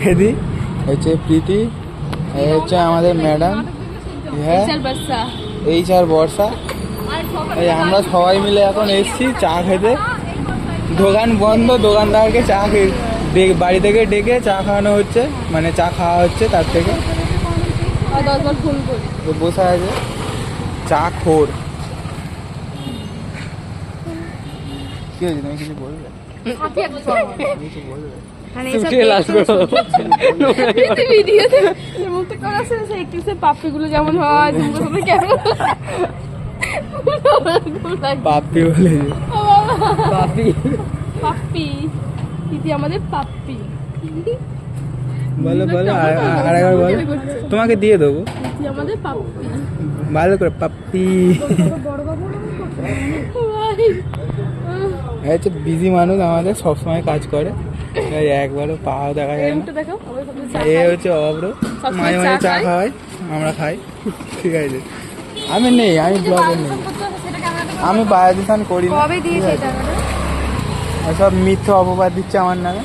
খেদি হচ্ছে প্রীতি, এই হচ্ছে আমাদের ম্যাডাম, হ্যাঁ HR বর্ষা। এই আমরা সবাই মিলে এখন এসছি চা খেতে। দোকান বন্ধ, দোকানদারকে চা বাড়ি থেকে ডেকে চা খাওয়ানো হচ্ছে, মানে চা খাওয়া হচ্ছে তার থেকে। তো বসে আছে চা খোর। কি হয়েছে, তুমি কিছু বলবে? কিছু বলবে? পাপ্পিগুলো যেমন হয় পাপ্পি বলে পাপ্পি দিদি, আমাদের পাপ্পি। বলো বলো, আরেকবার বলো, তোমাকে দিয়ে দেবো আমাদের পাপ্পি, ভালো করে পাপ্পি। হচ্ছে বিজি মানুষ আমাদের, সবসময় কাজ করে, একবারও পাওয়া দেখা যায় না। এ হচ্ছে অব্র, মাঝে মাঝে চা খাওয়াই, আমরা খাই, ঠিক আছে। আমি নেই, আমি ব্লগে নেই, আমি বায়োডিশন করি না, সব মিথ্যে অপবাদ দিচ্ছে আমার নামে।